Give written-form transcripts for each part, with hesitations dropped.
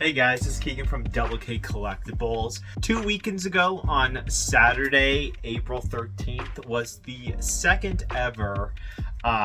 Hey guys, this is Keegan from DoubleKCollectibles. 2 weekends ago on Saturday, April 13th, was the second ever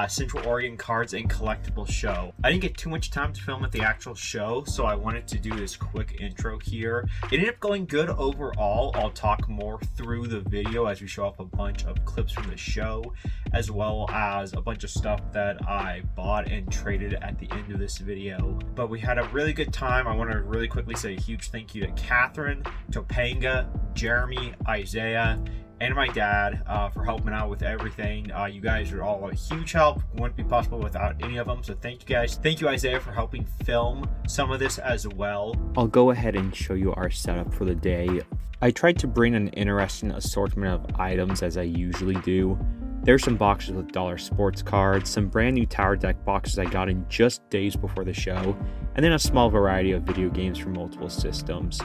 Central Oregon Cards and Collectibles show. I didn't get too much time to film at the actual show, so I wanted to do this quick intro here. It ended up going good overall. I'll talk more through the video as we show off a bunch of clips from the show, as well as a bunch of stuff that I bought and traded at the end of this video. But we had a really good time. I want to really quickly say a huge thank you to Catherine, Topanga, Jeremy, Isaiah, and my dad for helping out with everything. You guys are all a huge help. Wouldn't be possible without any of them, so thank you guys. Thank you, Isaiah, for helping film some of this as well. I'll go ahead and show you our setup for the day. I tried to bring an interesting assortment of items as I usually do. There's some boxes with dollar sports cards, some brand new tower deck boxes I got in just days before the show, and then a small variety of video games from multiple systems.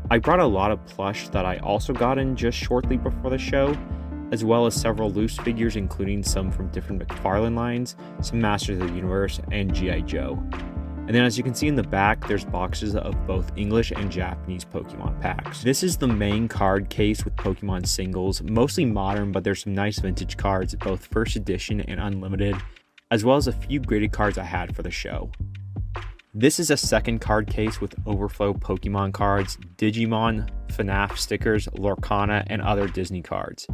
I brought a lot of plush that I also got in just shortly before the show, as well as several loose figures including some from different McFarlane lines, some Masters of the Universe, and G.I. Joe. And then as you can see in the back, there's boxes of both English and Japanese Pokemon packs. This is the main card case with Pokemon singles, mostly modern, but there's some nice vintage cards, both first edition and unlimited, as well as a few graded cards I had for the show. This is a second card case with overflow Pokemon cards, Digimon, FNAF stickers, Lorcana, and other Disney cards.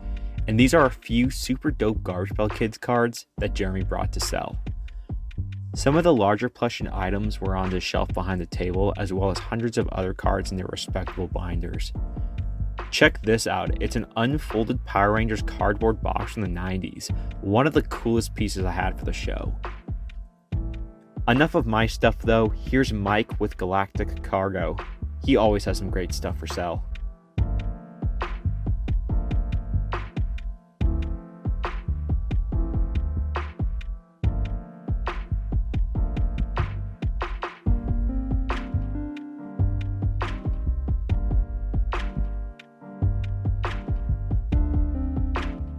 And these are a few super dope Garbage Pail Kids cards that Jeremy brought to sell. Some of the larger plush and items were on the shelf behind the table, as well as hundreds of other cards in their respectable binders. Check this out, it's an unfolded Power Rangers cardboard box from the 90s, one of the coolest pieces I had for the show. Enough of my stuff though, here's Mike with Galactic Cargo. He always has some great stuff for sale.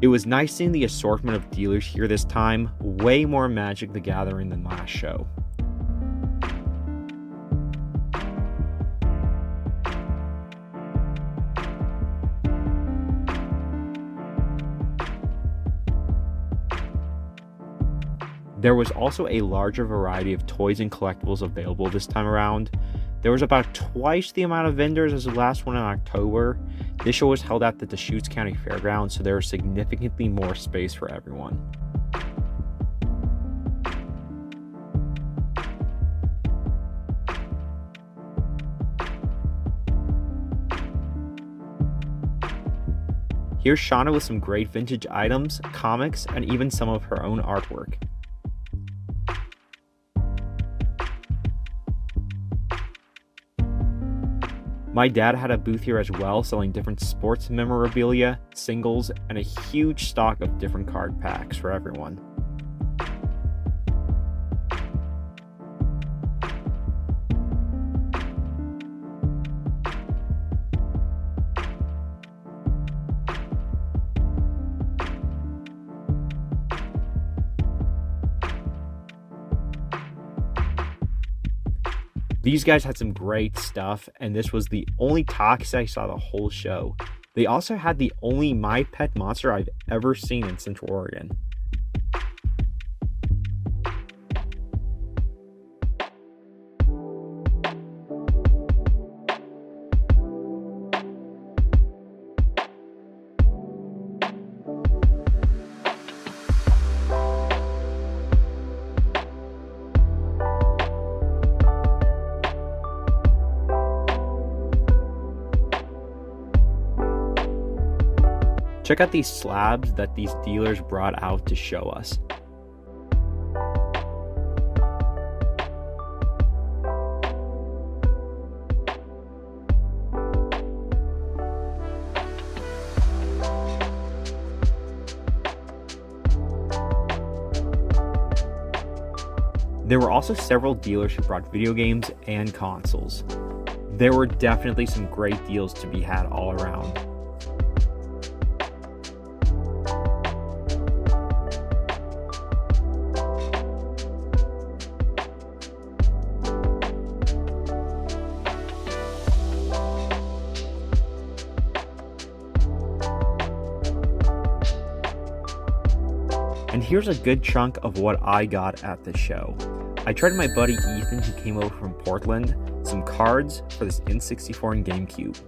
It was nice seeing the assortment of dealers here this time, way more Magic the Gathering than last show. There was also a larger variety of toys and collectibles available this time around. There was about twice the amount of vendors as the last one in October. This show was held at the Deschutes County Fairgrounds, so there was significantly more space for everyone. Here's Shauna with some great vintage items, comics, and even some of her own artwork. My dad had a booth here as well, selling different sports memorabilia, singles, and a huge stock of different card packs for everyone. These guys had some great stuff, and this was the only talkies I saw the whole show. They also had the only My Pet Monster I've ever seen in Central Oregon. Check out these slabs that these dealers brought out to show us. There were also several dealers who brought video games and consoles. There were definitely some great deals to be had all around. here's a good chunk of what I got at the show. I traded my buddy Ethan, who came over from Portland, some cards for this N64 and GameCube.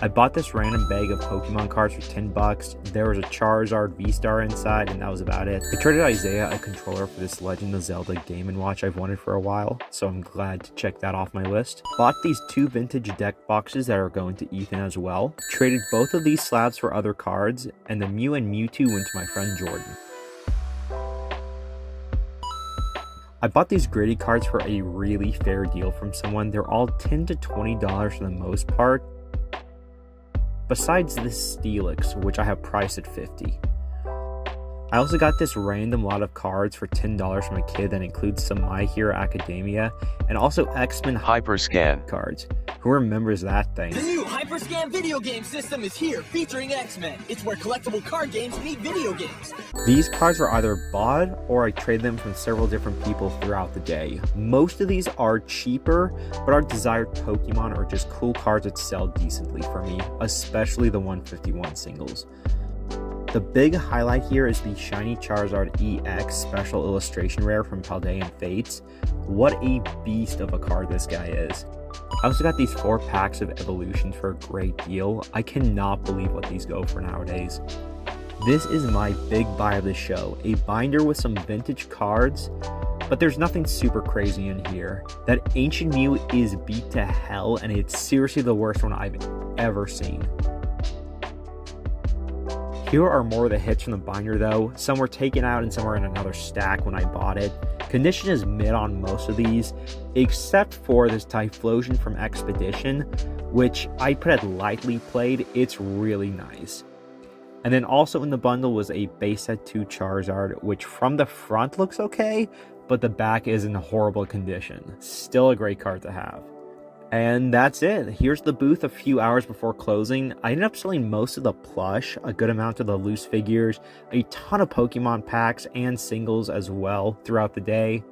I bought this random bag of Pokemon cards for $10. There was a Charizard V-Star inside, and that was about it. I traded Isaiah a controller for this Legend of Zelda Game & Watch I've wanted for a while, so I'm glad to check that off my list. Bought these 2 vintage deck boxes that are going to Ethan as well. Traded both of these slabs for other cards, and the Mew and Mewtwo went to my friend Jordan. I bought these gradey cards for a really fair deal from someone. They're all $10 to $20 for the most part, besides this Steelix, which I have priced at $50. I also got this random lot of cards for $10 from a kid that includes some My Hero Academia and also X-Men Hyperscan cards. Who remembers that thing? The new Hyperscan video game system is here, featuring X-Men. It's where collectible card games meet video games. These cards are either bought or I trade them from several different people throughout the day. Most of these are cheaper, but are desired Pokemon or just cool cards that sell decently for me, especially the 151 singles. The big highlight here is the shiny Charizard EX special illustration rare from Paldean Fates. What a beast of a card this guy is. I also got these 4 packs of Evolutions for a great deal. I cannot believe what these go for nowadays. This is my big buy of the show, a binder with some vintage cards, but there's nothing super crazy in here. That Ancient Mew is beat to hell, and it's seriously the worst one I've ever seen. Here are more of the hits from the binder though. Some were taken out and some were in another stack when I bought it. Condition is mid on most of these, except for this Typhlosion from Expedition, which I put at lightly played. It's really nice. And then also in the bundle was a base set 2 Charizard, which from the front looks okay, but the back is in horrible condition. Still a great card to have. And that's it. Here's the booth a few hours before closing. I ended up selling most of the plush, a good amount of the loose figures, a ton of Pokemon packs and singles as well throughout the day.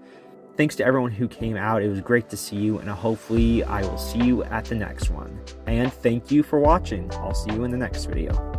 Thanks to everyone who came out. It was great to see you, and hopefully I will see you at the next one. And thank you for watching. I'll see you in the next video.